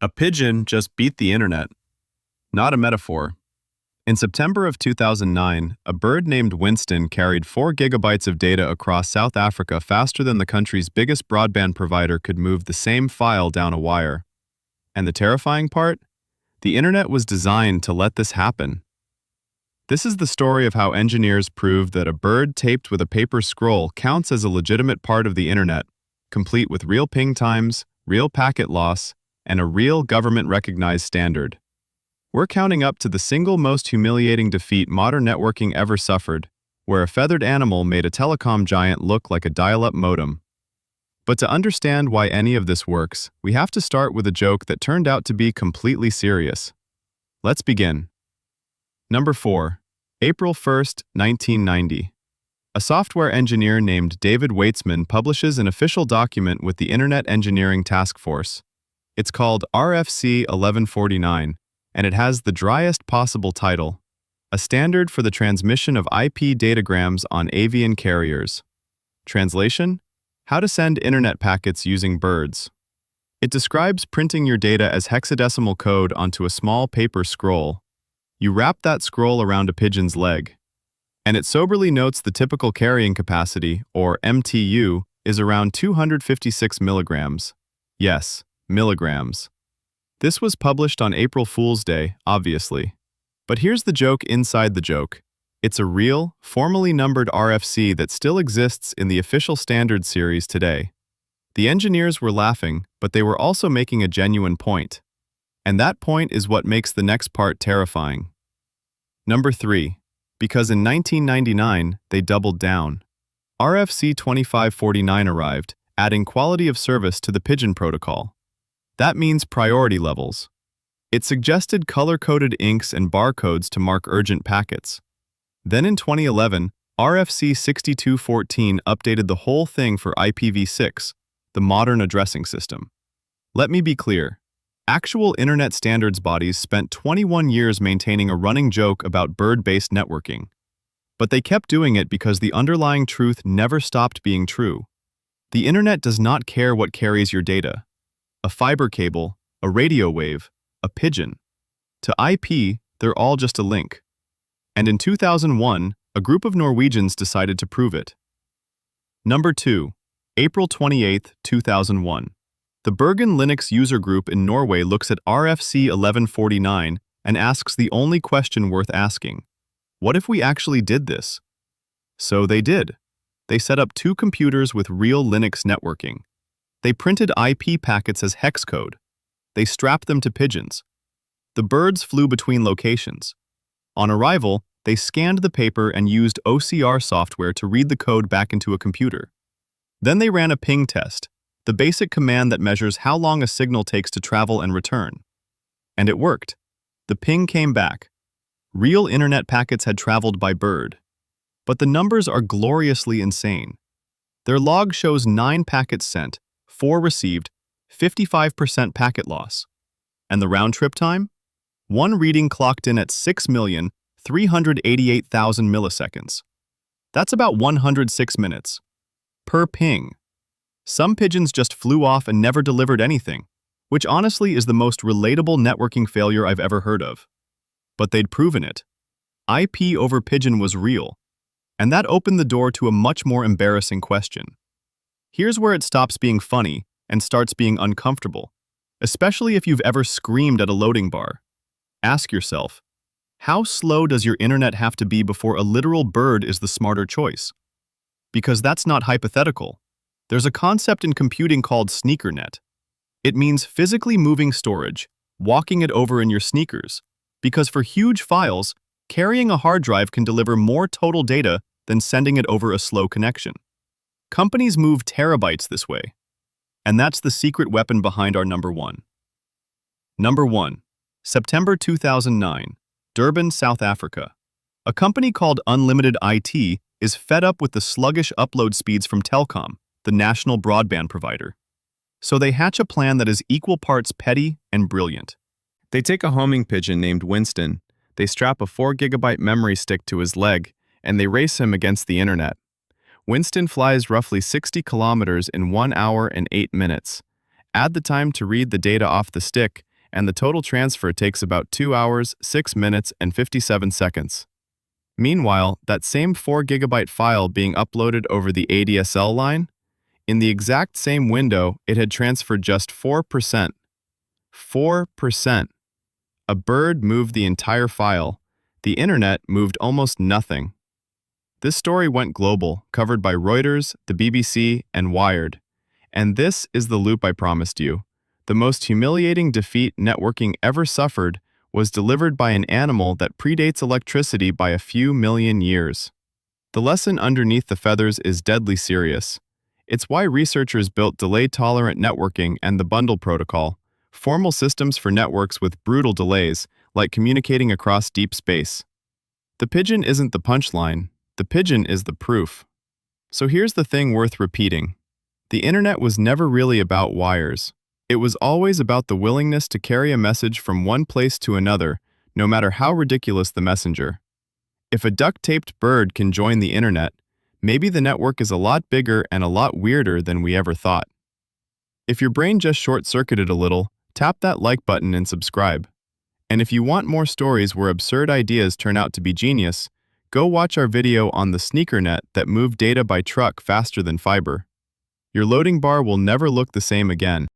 A pigeon just beat the internet. Not a metaphor. In September of 2009, a bird named Winston carried 4 gigabytes of data across South Africa faster than the country's biggest broadband provider could move the same file down a wire. And the terrifying part? The internet was designed to let this happen. This is the story of how engineers proved that a bird taped with a paper scroll counts as a legitimate part of the internet, complete with real ping times, real packet loss, and a real government-recognized standard. We're counting up to the single most humiliating defeat modern networking ever suffered, where a feathered animal made a telecom giant look like a dial-up modem. But to understand why any of this works, we have to start with a joke that turned out to be completely serious. Let's begin. Number 4. April 1st, 1990. A software engineer named David Weitzman publishes an official document with the Internet Engineering Task Force. It's called RFC 1149, and it has the driest possible title, A Standard for the Transmission of IP Datagrams on Avian Carriers. Translation? How to send internet packets using birds. It describes printing your data as hexadecimal code onto a small paper scroll. You wrap that scroll around a pigeon's leg. And it soberly notes the typical carrying capacity, or MTU, is around 256 milligrams. Yes, milligrams. This was published on April Fool's Day, obviously. But here's the joke inside the joke. It's a real, formally numbered RFC that still exists in the official standard series today. The engineers were laughing, but they were also making a genuine point. And that point is what makes the next part terrifying. Number 3. Because in 1999, they doubled down. RFC 2549 arrived, adding quality of service to the Pigeon protocol. That means priority levels. It suggested color-coded inks and barcodes to mark urgent packets. Then in 2011, RFC 6214 updated the whole thing for IPv6, the modern addressing system. Let me be clear. Actual internet standards bodies spent 21 years maintaining a running joke about bird-based networking. But they kept doing it because the underlying truth never stopped being true. The internet does not care what carries your data. A fiber cable, a radio wave, a pigeon. To IP, they're all just a link. And in 2001, a group of Norwegians decided to prove it. Number 2. April 28, 2001. The Bergen Linux User Group in Norway looks at RFC 1149 and asks the only question worth asking. What if we actually did this? So they did. They set up 2 computers with real Linux networking. They printed IP packets as hex code. They strapped them to pigeons. The birds flew between locations. On arrival, they scanned the paper and used OCR software to read the code back into a computer. Then they ran a ping test, the basic command that measures how long a signal takes to travel and return. And it worked. The ping came back. Real internet packets had traveled by bird. But the numbers are gloriously insane. Their log shows 9 packets sent, 4 received, 55% packet loss. And the round-trip time? One reading clocked in at 6,388,000 milliseconds. That's about 106 minutes. Per ping. Some pigeons just flew off and never delivered anything, which honestly is the most relatable networking failure I've ever heard of. But they'd proven it. IP over pigeon was real. And that opened the door to a much more embarrassing question. Here's where it stops being funny and starts being uncomfortable, especially if you've ever screamed at a loading bar. Ask yourself, how slow does your internet have to be before a literal bird is the smarter choice? Because that's not hypothetical. There's a concept in computing called sneakernet. It means physically moving storage, walking it over in your sneakers, because for huge files, carrying a hard drive can deliver more total data than sending it over a slow connection. Companies move terabytes this way. And that's the secret weapon behind our number 1. Number 1. September 2009, Durban, South Africa. A company called Unlimited IT is fed up with the sluggish upload speeds from Telkom, the national broadband provider. So they hatch a plan that is equal parts petty and brilliant. They take a homing pigeon named Winston, they strap a 4 gigabyte memory stick to his leg, and they race him against the internet. Winston flies roughly 60 kilometers in 1 hour and 8 minutes. Add the time to read the data off the stick, and the total transfer takes about 2 hours, 6 minutes, and 57 seconds. Meanwhile, that same 4 GB file being uploaded over the ADSL line, in the exact same window, it had transferred just 4%. 4%. A bird moved the entire file. The internet moved almost nothing. This story went global, covered by Reuters, the BBC, and Wired. And this is the loop I promised you. The most humiliating defeat networking ever suffered was delivered by an animal that predates electricity by a few million years. The lesson underneath the feathers is deadly serious. It's why researchers built delay-tolerant networking and the bundle protocol, formal systems for networks with brutal delays, like communicating across deep space. The pigeon isn't the punchline, the pigeon is the proof. So here's the thing worth repeating. The internet was never really about wires. It was always about the willingness to carry a message from one place to another, no matter how ridiculous the messenger. If a duct-taped bird can join the internet, maybe the network is a lot bigger and a lot weirder than we ever thought. If your brain just short-circuited a little, tap that like button and subscribe. And if you want more stories where absurd ideas turn out to be genius, go watch our video on the sneaker net that moved data by truck faster than fiber. Your loading bar will never look the same again.